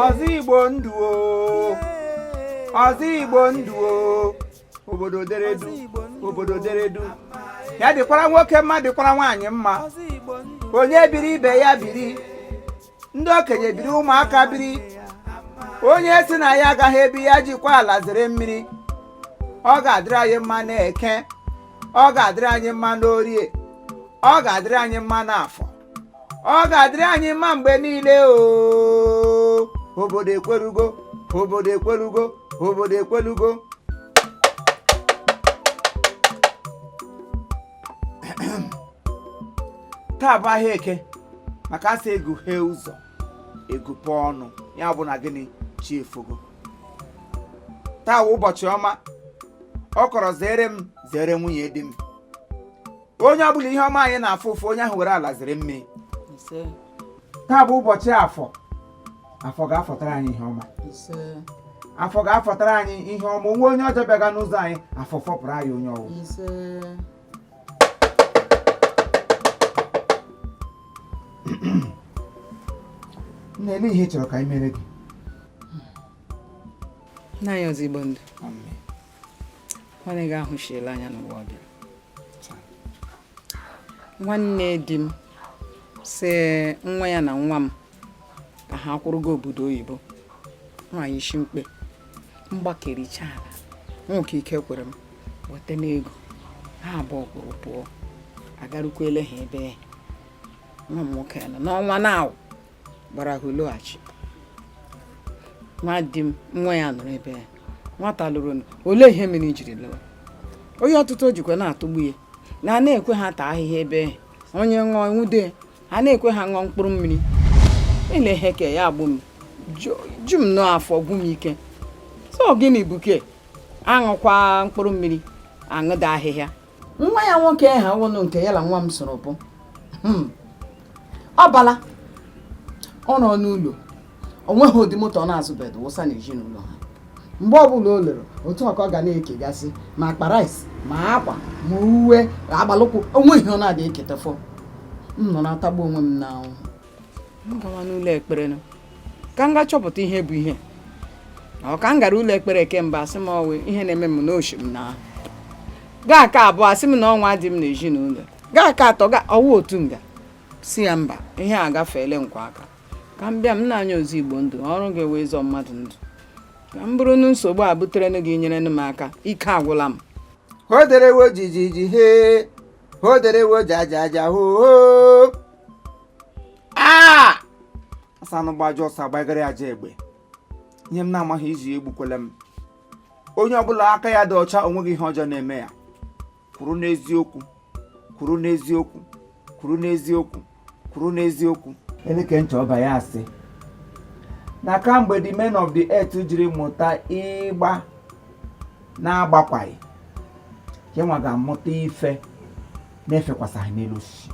Ozo NdiGBO Ndu Ozo NdiGBO Ndu obodo deredu obodo deredu ya dịkwara nwoke mma dịkwara nwaanyị mma onye biri ibe ya biri ndị okenye biri ụmụaka biri onye si na ya agaghị ebi ya jikwa ala zere mmiri ọ ga-adịrị anyị mma n'Eke ọ ga-adịrị anyị mma n'Orie ọ ga-adịrị anyị mma n'Afọ ọ ga-adịrị anyị mma mgbe niile obodo ekwelugo obodo ekwelugo obodo ekwelugo taa bụ ahịa Eke maka asị egughe ụzọ egupe ọnụ ya bụ na gịnị chi efogo taa bụ ụbọchị ọma ọ kọrọ zere m zere nwunye di m onye ọbụla ihe ọma anyị na-afụ ụfụ onye ahụ were ala zere mmiri taa bụ ụbọchị afọ afọ ga-afọtara anyị ihe ọma afọ ga-afọtara anyị ihe ọma onwe onye ọjọọ bịaga n'ụzọ anyị afọ fọpụrụ anyị onye ọwụ na-ele ihe chọrọ ka anyị mere gị nna ya Ozo NdiGBO Ndu nwanne gị ahụ shiela anya n'ụwa gị nwanne di m sị nwa ya na nwa m ka ha kwụrụgo obodo oyibo nwaanyị isi mkpe mgbakericha ala nwoke ike kwere m weta n'ego ha abụọ kwụrụ pụọ agarukwele ha ebe nwa m nwoke ya nọ n'ọnwa na-awụ gbara ha lọghachi nwa di m nwa ya nọrọ ebe ya nwata lụrụ olee ihe mere ijiri lụọ onye ọtụtụ jikwa na-atụgbu ya na na-ekwe ha taa ahịhịa ebe onye ṅụọ nwude ha na-ekwe ha ṅụọ mkpụrụ mmiri ele ihe ka ya agbụ m ju m n'afọ gwụ m ike so gịnị buke aṅụkwa mkpụrụ mmiri aṅụda ahịhịa nwa ya nwoke ha wụnụ nke ya na nwa m soro bụ ọ bala ọ nọ n'ụlọ o nweghị ụdị moto ọ na-azụbedo wụsa na ezinụlọ ha mgbe ọbụla o lere otu ọka ọ ga na-ekegasị ma akpa rice ma akwa ma uwe agbalụkwụ onwe ihe ọ na-adị eketafọ m nọ na-atagbu onwe m n'ahụ m gawa n'ụlọ ekpere ka m ga chọpụta ihe bụ ihe ọ ka m gara ụlọ ekpere kemgbe asị m ọwe ihe na-eme m n'oshi m n'ahụ gaa ka abụọ asị m na ọnwa dị m n'ezinụlọ gaa ka atọ ọwa otu nga si ya mba ihe a gafeele nkwa aka ka m bịa m na-anya Ozo NdiGBO Ndu ọrụ ga-ewe ịzọ mmadụ ndụ ka m bụrụ na nsogbu a butere gị nyere m aka ike agwụla m hoderewo jijiji he hoderewo jajaja ho asanụ gbajọ ọsọ agbagara aja egbe ihe m na-amaghị iji egbukwele m onye ọbụla aka ya dị ọcha onweghị ihe ọjọọ na-eme ya kwuru n'eziokwu kwuru n'eziokwu kwuru n'eziokwu kwuru n'eziokwu eleke ncha ọba ya asị na kamgbe the men of the earth jiri mụta ịgba na-agbakwaghị yenwa ga-amụta ife na-efekwasịghị n'elu osisi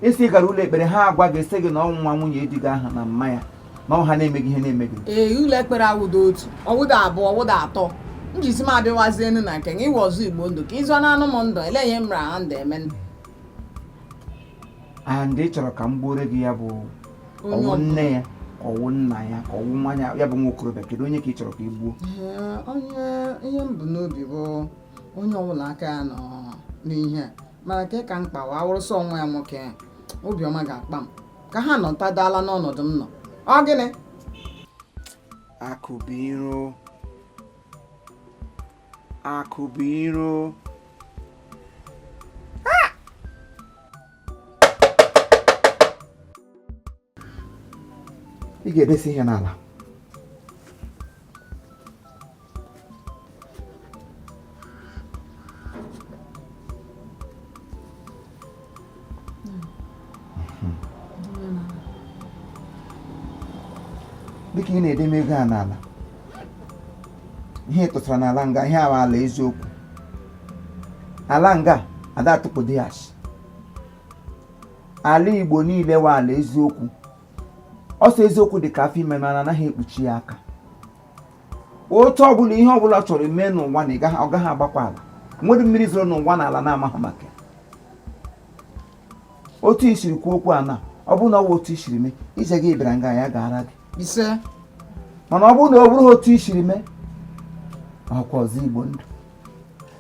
isi gara ụlọ ekpere ha agwa ga-ese gị na ọnwụnwa nwunye di gị aha na mma ya na ọha na-emeghị ihe na-emeghị ụlọ ekpere awụda otu ọwụda abụọ ọwụda atọ njisi m abịawazie enu na nke iwe Ozo NdiGBO Ndu ka ịzụ na anụ m ndụ ele ihe m ra ha ndụ eme ndị chọrọ ka m gbuore gị ya bụ ọwụ nne ya ka ọwụ nna ya ka ọwụ nwanya ya bụ nwa okorobịa kedu onye ka ị chọrọ ka ị gbuo onye ihe m bụ n'obi bụ onye ọbụla aka ya nọ n'ihe mana ka mkpa wa awụrụsọ nwa ya nwoke obiọma ga-akpa m ka ha nọ tadala n'ọnọdụ m nọ ọ gịnị akụbiro akụbiro ị ga-edesi ihe n'ala dịka ị na-edeme ego a n'ala ihe tụtara n'ala nga ihe ahụ ala eziokwu ala nga ada atụpụdị ya ala Igbo niile wa ala eziokwu ọsọ eziokwu dị ka afọ ime mana anaghị ekpuchi ya aka otu ọbụla ihe ọbụla chọrọ ime n'ụwa na ọ gaghị agbakwa ala nwere mmiri zoro n'ụwa na ala na-amaghị maka otu isiri kwuo okwu a na ọ bụrụ na ọ bụ otu isiri mee ije gị bịara nga ya gara gị ise mana ọ bụrụ na ọ bụrụ otu ishiri mee ọkwa Ozo Igbo Ndu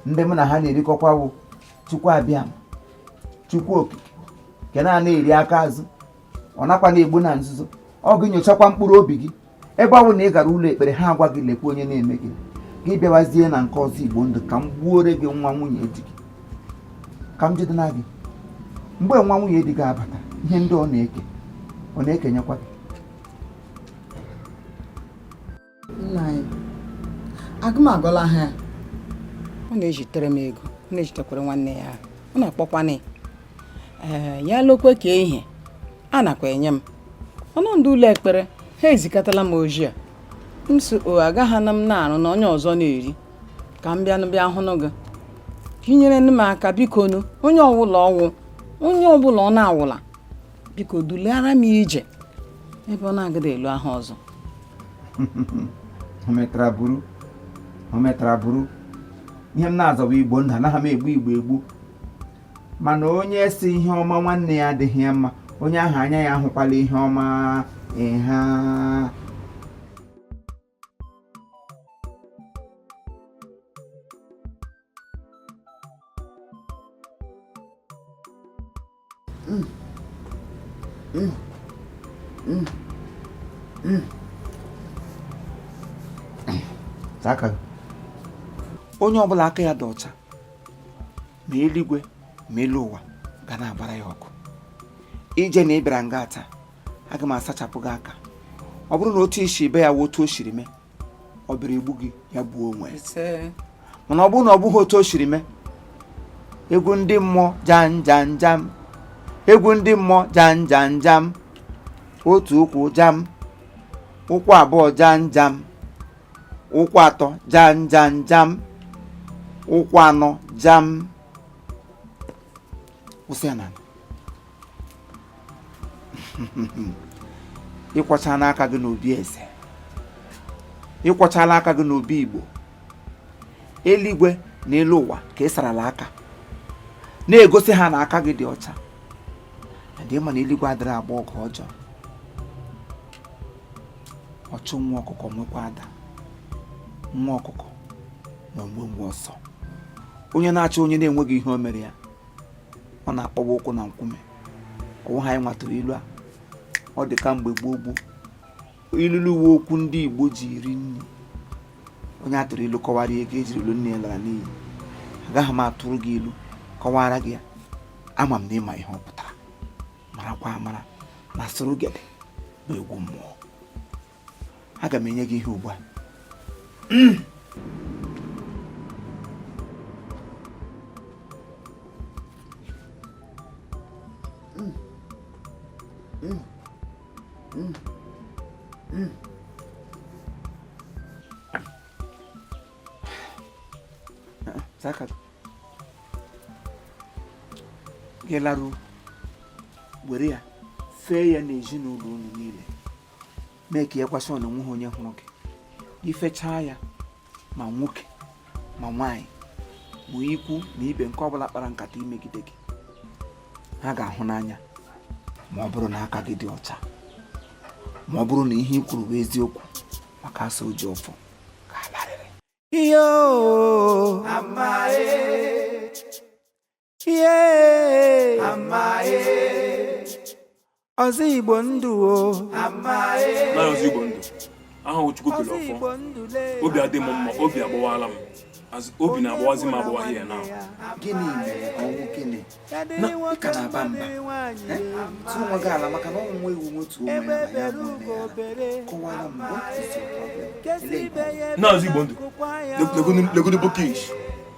ndị mụ na ha na-erikọkwa bụ Chukwu abịam Chukwu okike nke na-ana eri aka azụ ọ nakwa na-egbu na nzuzo ọ gị nyochakwa mkpụrụ obi gị ebe ọ bụ na ị gara ụlọ ekpere ha agwa gị lekwa onye na-eme gị gị bịawazie na nke Ozo Igbo Ndu ka m gbuore gị nwa nwunye di gị ka m jide na gị mgbe nwa nwunye di gị abata ihe ndị ọ na-ekenyekwa gị. nna anyị agụmagụla ha ọ na-ejitere m ego ọ na-ejitekwara nwanne ya ọ na-akpọkwana ya lokwe ka ihe a nakwa enye m ọnụ ndị ụlọ ekpere ha ezikọtala m ojii a m si agaghị na m na-arụ na onye ọzọ na-eri ka m bịa hụnụ gị ka inyere m aka biko nu onye ọbụla ọ na-awụla biko dulara m ije ebe ọ na-agada elu ahụ ọzọ. o metara buru ihe m na-azọba Igbo Ndu anaghị m egbu mana onye si ihe ọma nwanne ya adịghị ya mma onye ahụ anya ya ahụkwala ihe ọma ha onye ọbụla aka ya dị ọcha ma eluigwe ma elu ụwa ga na-agbara ya ọkụ ije na ịbịara nga taa aga m asachapụ gị aka ọ bụrụ na otu isi be ya wụ otu o shiri mee ọ bịara egbu gị ya gbuo onwe ya mana ọ bụrụ na ọ bụghị otu o shiri mee egwu ndị mmụọ jam egwu ndị mmụọ jam otu ụkwụ jam ụkwụ abụọ jam ụkwụ atọ jam ụkwụ anọ jam kwụsị ya na ịkwọchala aka gị n'obi eze ịkwọchala aka gị n'obi Igbo eluigwe na elu ụwa ka ị sarala aka na-egosi ha na aka gị dị ọcha dị ma na eluigwe adịrị agba ọgụ ọjọọ ọchụ nwa ọkụkọ nwekwa ada nwa ọkụkọ na mgbe ọsọ onye na-achọ onye na-enweghị ihe o mere ya ọ na-akpọwa ụkwụ na nkume ọwụ ha anyị nwatụrụ ilu a ọ dị ka mgbe gboo ilulu uwe okwu ndị Igbo ji iri nri onye atụrụ ilu kọwara ego ejiri ilu nne ya lara n'iyi agaghị m atụrụ gị ilu kọwara gị ya ama m na ịma ihe ọ pụtara marakwa amara na sorogede bụ egwu mmụọ aga m enye gị ihe ugbu a Zaka gị laruo were ya fee ya n'ezinụlọ unu niile mee ka ya gwasị na onwe ha onye hụrụ gị ifechaa ya ma nwoke ma nwaanyị ma ikwu na ibe nke ọbụla kpara nkata imegide gị ha ga-ahụ n'anya ma ọ bụrụ na aka gị dị ọcha ma ọ bụrụ na ihe i kwuru bụ eziokwu maka asa oji ọfọ ga-alarịrị yo amae ye amae Ozo Igbo Ndu o amae na Ozo Igbo Ndu ahụ Chukwu kele ọfọ obi adị m mma obi agbawala m obi na-agbawazi m agbawa ihe na gịnị mere ọnwụ gịnị na ka na-aba mba tụrụ nwa gị ala maka na ọnwụ nwa ewu nwotu ome na ya bụ nne ya kọwara m na Ozo Igbo Ndu legodo bokish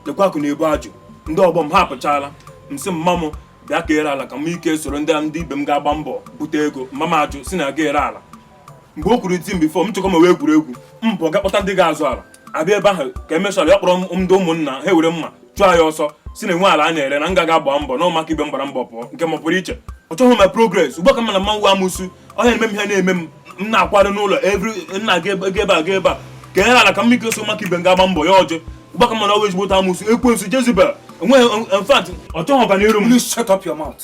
lekwa akụ na-ebu ajụ ndị ọgbọ m ha apụchala nsị mma m bịa ka ere ala ka m ike soro ndị ibe m ga-agba mbọ bute ego mma m ajụ si na ga ere ala mgbe o kwuru tim bifo m chekwa ma wee egwuregwu mpụ ga kpọta ndị ga-azụ ala abịa ebe ahụ ka emechara ya kpọrọ ndị ụmụnna ha were mma chụọ ya ọsọ si na enwe ala a na-ere na nga ga-agba mbọ na ụmụaka ibe m gbara mbọ pụọ nke ma pụrụ iche ọ chọghị ma progres ugbu a ka m na mmanwụ amụsụ ọhịa na-eme m ihe na-eme m na-akwado n'ụlọ nna ga ebe a ka enyere ala ka m ike so ụmụaka ibe m ga-agba mbọ ya ọjọọ ugbu a ka m na ọwa ezigbo amụsụ ekwensu Jezebel enweghị infat ọ chọghị ọganiru m. Please shut up your mouth.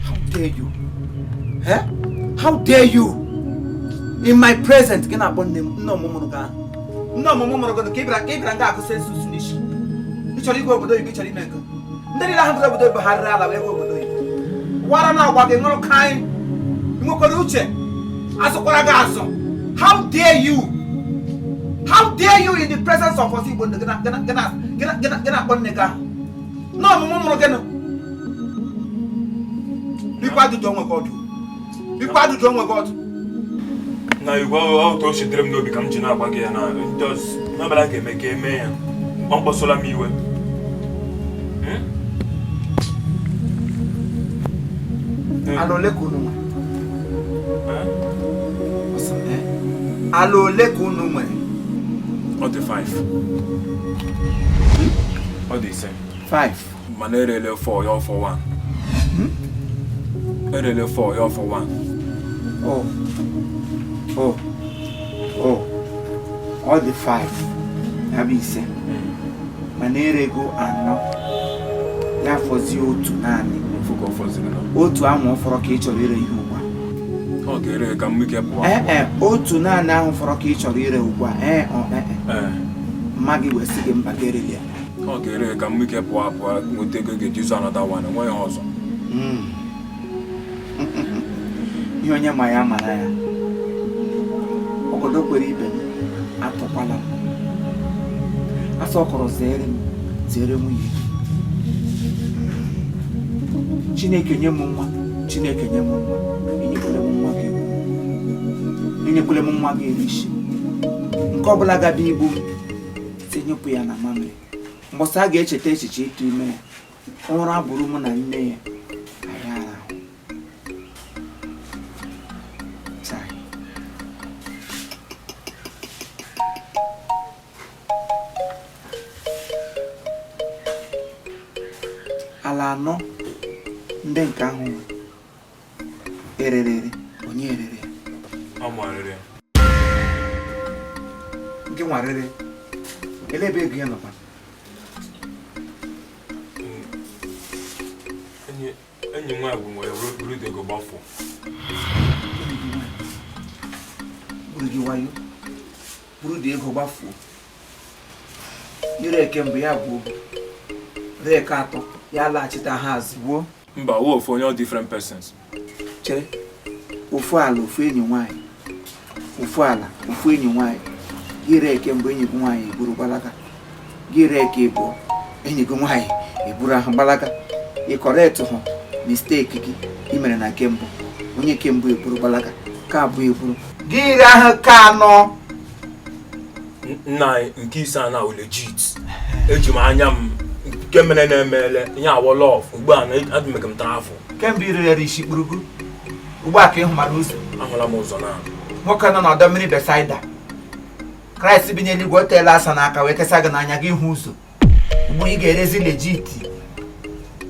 How dare you? How dare you? in my present gị na-akpọ nne m nne ọmụmụrụ gị ahụ nne ọmụmụ mụrụ gị ka ị bịara nga akụ sensus n'isi ị chọrọ ịga obodo oyibo ị chọrọ ime nke ndị niile ahụ obodo oyibo ha rịrị ala wee ga obodo oyibo wara na agwa gị ṅụrụ ka anyị nwekwara uche asụkwara gị azụ how dare you in the presence of us Igbo gị na-akpọ nne gị ahụ nne ọmụmụ mụrụ gị biko ajụjụ onwe gị ọdụ na igwe ọtọ o shitere m n'obi ka m ji na-agwa gị ya na n'ọbara ga-eme ka eme ya mkpọsọla m iwe ala ole ka unu nwere ala ole ka unu nwere ọ dị 5 ọ dị 5 mana erele 4 ya ọfọ 1 erele 4 ya ọfọ 1 ọ dị 5 ya bụ 5 mana erego 4 ya fọzie otu naanị otu ahụ fọrọ ka ị chọrọ ire ihe ugbu a ọ ga-ere ka m ike pụọ otu naanị ahụ fọrọ ka ị chọrọ ire ugbu a mma gị wee sị gị mba ka ereli ya ọ ga-ere ka m ike pụọ nweta ego ga-eji zụ anọda nwa nwe ya ọzọ ihe onye ma ya mara ya obodo kwere ibe m atụkwala m afọ ọkọrọ zere nwunye Chineke nye m nwa enyekwele m nwa gị erishi nke ọbụla gaba igbu m tinyepụ ya na mamịrị mgbọsị a ga-echeta echiche ịtụ ime ya ụra bụrụ mụ na nne ya anyị ara ala anọ ndị nke ahụ erere onye erere ya nke nwarịrị ele ebe ego ya nọkwa enyi nwa bụ nwere buru dị ego gbafọ buru gị wayo buru dị ego gbafuo ire eke mbụ ya bụ reke atọ ya laghachita ha azigbo mba wo ofu onye different persons chere ofu ala ofu enyi nwanyị ofu ala ofu enyi nwanyị gị reke mbụ enyi gị nwanyị eburu gbalaga gị reke bụ enyi gị nwanyị eburu ahụ gbalaga ị kọrekt hụ misteki gị ị mere na nke mbụ onye nke mbụ eburu gbalaga ka abụọ eburu gị ire ahụ ka anọ nna nke ise a na legit eji m anya m nke mere na-emele ihe awọ lọf ugbu a adịmeka m taa afọ kemgbe irere isi kpurugu ugbu a ka ịhụ mara ụzọ ahụla m ụzọ na nwoke nọ n'ọdọ mmiri Besaida Kraịst bi n'eluigwe o teela asa n'aka wee kesa gị n'anya gị hụ ụzọ ugbu ị ga-erezi legiti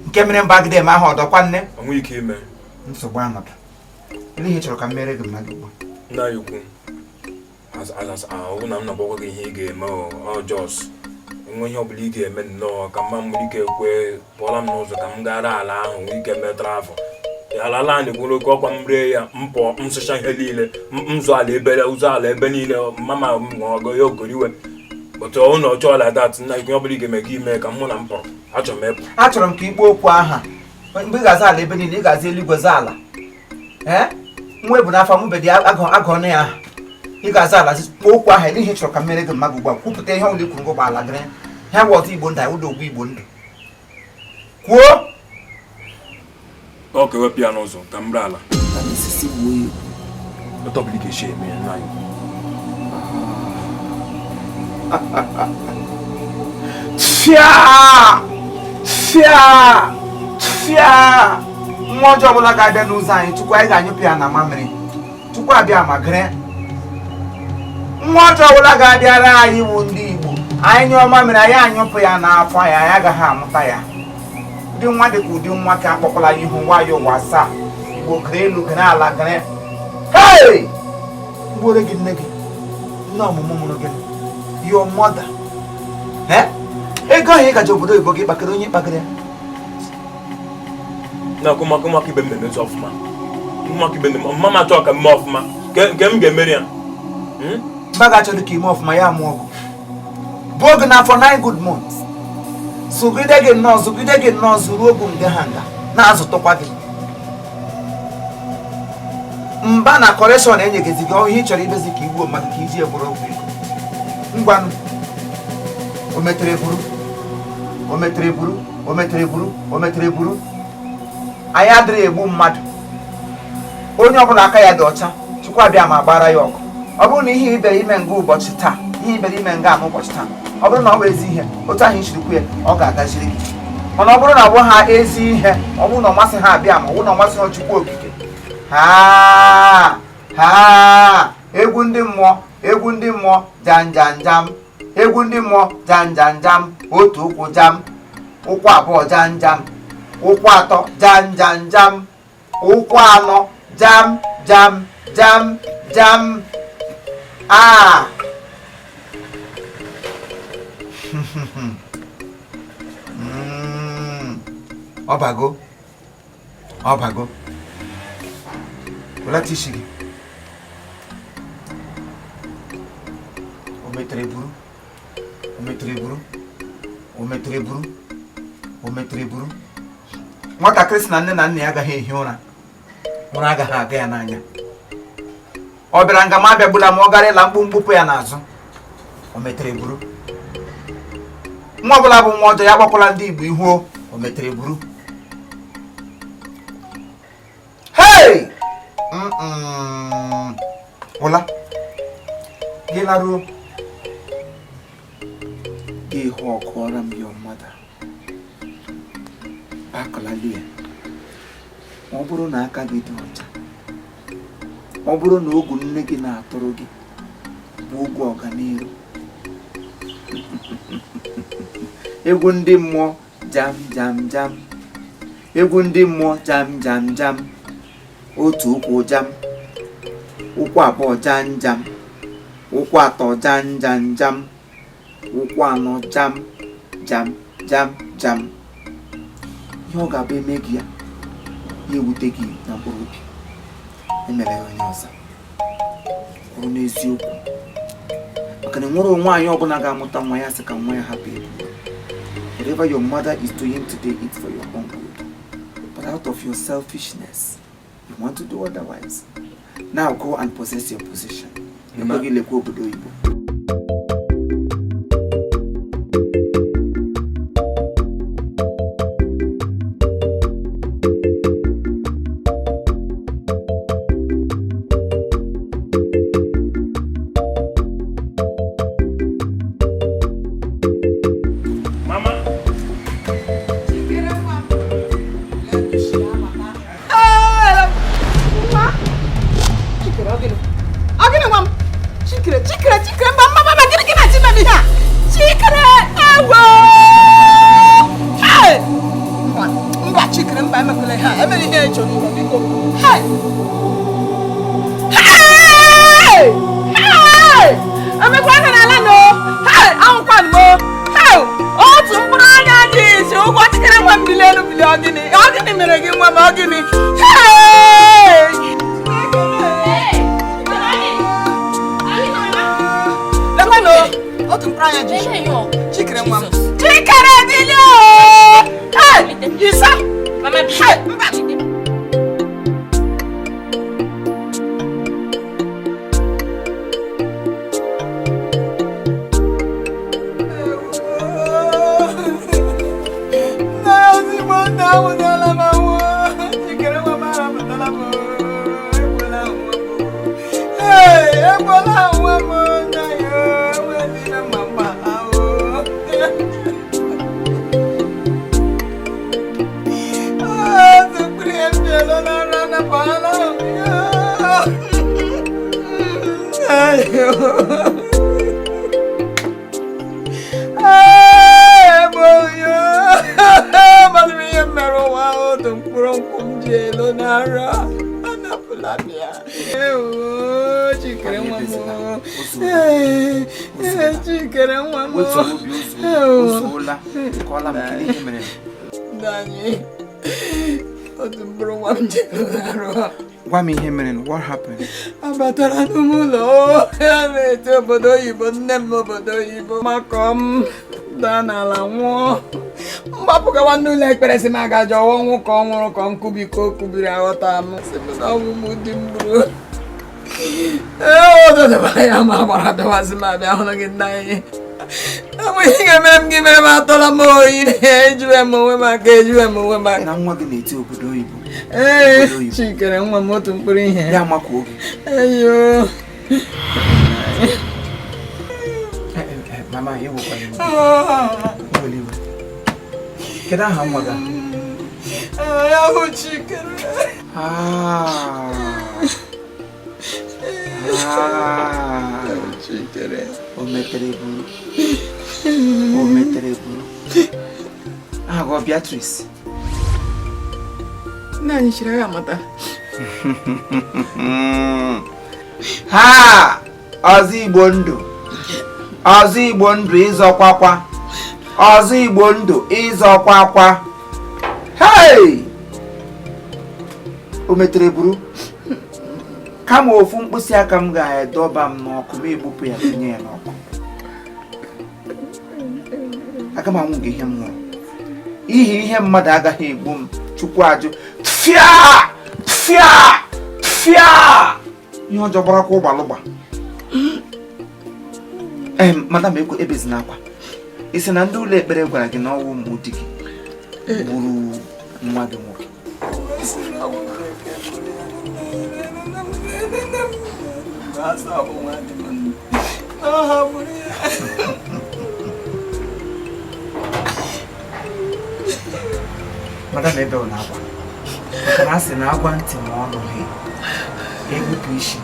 nke mere mbagide eme ahụ ọdọkwa nne onwe ike ime nsogbu anọdụ ele ihe chọrọ ka m mere gị mmadụ ugbu nna ya ukwu ahụ na m na-agbakwa gị ihe ị ga-eme ọjọs enwe ihe ọbụla ị ga-eme nnọọ ka mma mmiri ike kwe pụọla m n'ụzọ ka m gara ala ahụ nwee ike metara afọ ala anyị gwụrụ oke ọkwa m ree ya mpọ nsụcha ihe niile mzụ ala ebe ụzọ ala ebe niile mama ọgọ ya ogoriwe but ụnụ ọjọọ la dat nna ikwu ọbụla ị ga-eme gị ime ka mụ na m pụrụ achọrọ m ịpụ achọrọ m ka ikpe okwu aha mgbe ị ga-aza ala ebe niile ị ga-aza eluigwe za ala nwa ebu n'afọ mụbedị agụ ọnụ ya aha ị ga-aza ala kpọọ okwu aha ihe chọrọ ka m mere gị mmadụ ugbu a kwupụta ihe ọbụla ikwuru gị ala gịrị ha bụ ọzọ Igbo ndụ anyị ụdọ ogwu Igbo ndụ kwuo ọ ka ewepụ ya n'ụzọ ka m ree ala osisi gbuo ya ọtọbụla ike shi eme ya nna anyị fịa nwa ọjọọ ọbụla ga-abịa n'ụzọ anyị tupu anyị ga-anyụpụ ya na mamịrị tupu abịa ma gịrị nwa ọjọọ ọbụla ga-abịara anyị bụ ndị Igbo anyị nyụọ mamịrị anyị anyụpụ ya n'afọ anyị anyị agaghị amụta ya ụdị nwa dị ka ụdị nwa ka akpọkwala ya ihu nwayọ ụwa asaa Igbo gịrị elu gịrị ala gịrị hei mgbore gị nne gị nne ọmụmụ mụrụ gị your mother ego ahụ ị gaji obodo oyibo gị kpakere onye kpakere ya na ụmụaka ibe m na-emetu ọfụma ụmụaka ibe mama achọ ka mme ọfụma Kem ga-emeri ya. Mbaga chọrọ ka ime ọfụma ya amụ ọgụ. Bụ oge na for 9 good months. Zụgide gị nnọọ zuru ogu nge ha nga na-azụtụkwa gị. Mba na correction enyegezi gị ihe ị chọrọ ibezi ka igbuo mmadụ ka iji egboro ọgwụ ego. Ngwanụ. O metere buru. Anyị adịrị egbu mmadụ. Onye ọbụla aka ya dị ọcha, Chukwu abịa ma gbara ya ọkụ. Ọ bụrụ na ihe ibere ime nga ụbọchị taa, ihe ibere ime nga n'ụbọchị taa, ọ bụrụ na ọ bụ ezi ihe, otu ahụ ichirikwu ya, ọ ga-agaziri gị. Mana ọ bụrụ na ọ bụ ha ezi ihe, ọ bụrụ na ọ masị ha abịa ma ọ bụrụ na ọ masị ha Chukwu okike. Egwu ndị mmụọ jam. Egwu ndị mmụọ jam. Otu ụkwụ jam, ụkwụ abụọ jam, ụkwụ atọ jam, ụkwụ anọ jam. Ọbago. Wela tishi gị. O metere buru. Nwatakịrị sị na nne na nna ya agaghị ehi ụra agaghị aga ya n'anya. Ọ bịara nga ma abịagbula ma ọ gara ịla mkpụmkpụpụ ya n'azụ. O metere buru. Nwa ọbụla bụ nwa ọjọọ ya gbakwala ndị Igbo ihu. O metere buru. Hey! Ụla gị laruo gị hụ ọkụọra m ya mmadụ akọlalu ya. Ọ bụrụ na aka gị dị ọcha, ọ bụrụ na ogu nne gị na-atụrụ gị bụ ogu ọganihu. Egwu ndị mmụọ jam. Egwu ndị mmụọ jam. Otu ụkwụ jam, ụkwụ abụọ jam, ụkwụ atọ jam, ụkwụ anọ jam. Ihe ọ ga-abụ eme gị ya ewute gị na mkpụrụ obi. Emere ya onye ọzọ. Kwuru n'eziokwu. Maka na nwere nwaanyị ọbụla ga-amụta nwa ya sị ka nwa ya hapụ ebu. Whatever your mother is doing today, it's for your own good. But out of your selfishness, you want to do otherwise. Now go and possess your position. Gwa me here, man. What happened? Abatara n'ụlọ ya na-ete obodo oyibo nne m obodo oyibo maka m daa n'ala nwụọ mgbapụgawa n'ụlọ ekpere si m aga jọọ ọnwụ ka ọ nwụrụ ka nkubi ka o kubiri aghọta m si m na ọgwụ m dị m gburu ododobara ya ma gbara bịawazi m abịa hụrụ gị nna anyị enweghị ga-emere m gị mere m atọla m oyi ejiwe m onwe m aka ejiwe m onwe m aka Na nwa gị na-eti obodo oyibo. Chikere nwa m otu mkpụrụ ihe Ya makwa oge. eyo Mama, you will Get out, mother. Chikere. Oh, meterebu. Ah, go Beatrice. Nani shiraga mata. Ha! Ozo NdiGBO Ndu. Ozo NdiGBO Ndu ịzọkwakwa. Ozo NdiGBO Ndu ịzọkwakwa. Hey! O metere buru. Kama ofu mkpịsị aka m ga-edoba m n'ọkụ ma egbupụ ya tinye ya n'ọkụ. Aga m anwụ gị ihe m nwụrụ. Ihe mmadụ agaghị egbu m. Chukwu ajụ. Tfia! Ihe ọjọọ gbara kwa ụgbalụgba. Madam ebezina akwa. Isi na ndị ụlọ ekpere gwara gị na ọnwụ mgbu di gị gburu nwa gị nwoke. Madam ebe ọ na-agwa. Maka na asị na agwa ntị ma ọnụ ha egbupụ isi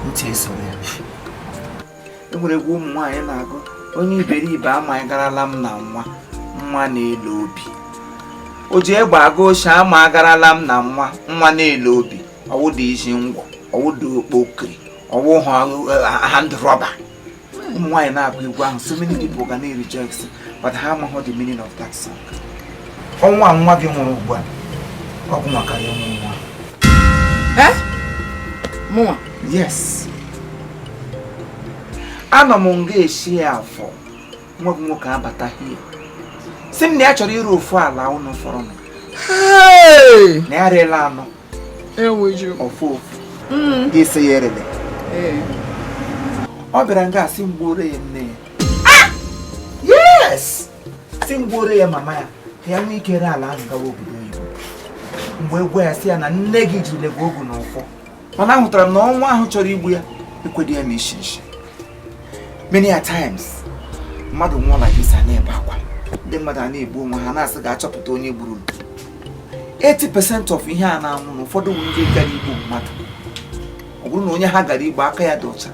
ntị esoro ya. Enwere egwu ụmụ nwaanyị na-agụ onye iberibe amaghị garala m na nwa na-elu obi. O ji egbe aga oche ama agarala m na nwa na-elu obi. Ọwụda isi ngwọ, ọwụda okpokiri, ọwụ hand rubber. Ụmụ nwaanyị na-agụ egwu ahụ, so many people ga na-reject, but ha amaghị the meaning of that song. Ọnwa nwa gị nwụrụ ugbu a, ọ bụ maka ya ụmụ nwa. Mụnwa? Yes. Anọ m nga eshi ya afọ nwa gị nwoke abata hie. Si m na ya chọrọ iru ofu ala ụnụ fọrọ m. Na ya rela anọ. Eweju. Ofu. Ga-ese ya erele. Ọ bịara nga si mgboro ya nne ya. Yes! Si mgboro ya mama ya. Ka ya nwee ike re ala ahụ gawa obodo oyibo. Mgbe egwu ya si ya na nne gị jiri legwa ogu n'ụfọ. Mana ahụtara m na ọnwa ahụ chọrọ igbu ya ekwedi ya ma ishi. Many a times, mmadụ nwụọ like this a na-ebe akwa. Ndị mmadụ a na-egbu onwe ha na-asị ga-achọpụta onye gburu. 80% of ihe a na-anwụ na ụfọdụ ndị gara igbu mmadụ. Ọ bụrụ na onye ha gara igbu aka ya dị ọcha,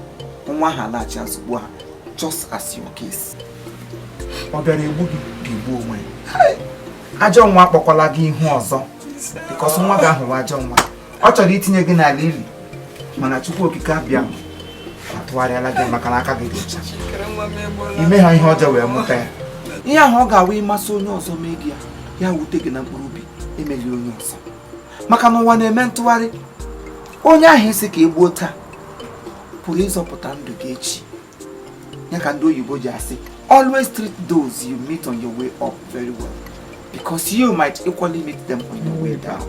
nwa ha laghachi azụgbu ha, just as your case. Ọ bịara egbu gị ga-egbu onwe ya. Ajọ nwa akpọkwala gị ihu ọzọ, because nwa gị ahụ ajọ nwa. Ọ chọrọ itinye gị n'ala ili, mana Chukwu okike abịa atụgharịala gị maka na aka gị dị ọcha. Ime ha ihe ọjọọ wee mụta ya. Ihe ahụ ọ ga-awa ịmasị onye ọzọ mee gị ya wute gị na mkpụrụ obi emeli onye ọzọ. Maka na ụwa na-eme ntụgharị. Onye ahụ isi ka egbuo taa pụrụ ịzọpụta ndụ gị echi. Ya ka ndị oyibo ji asị, always treat those you meet on your way up very well, because you might equally meet them on your way down.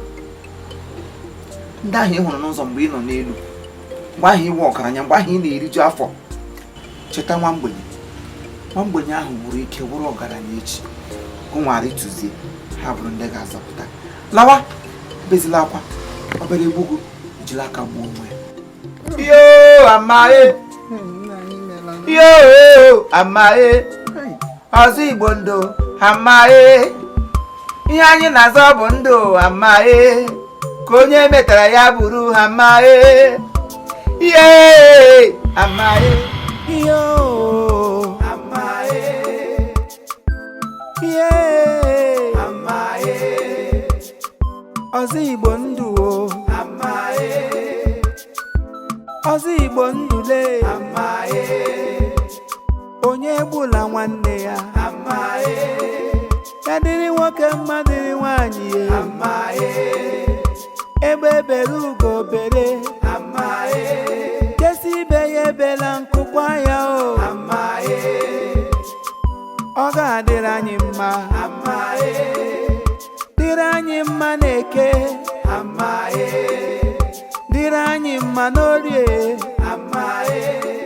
Ndị ahụ ị hụrụ n'ụzọ mgbe ị nọ n'elu, mgbe ahụ iwe ọgaranya, mgbe ahụ ị na-eriju afọ, cheta nwa mgbenye ahụ gburu ike bụrụ ọgaranya echi. Gụnwara ịtụzie ha bụrụ ndị ga-azọpụta. Lawa bezila akwa, obere egbugo ejila aka gbuo onwe ya. Yo amae, Ozo NdiGBO Ndu amae. Ihe anyị na-azọ bụ ndụ amae. Ka onye metara ya bụrụ amae. Amae. Amae. Amae. Ozo NdiGBO Ndu amae. Ozo NdiGBO Ndu le amae. Onye egbula nwanne ya amae. Ya dịrị nwoke mma dịrị nwaanyị amae. Ebe bere ugo bere dịrị anyị mma n'eke amae, dịrị anyị mma n'orie amae.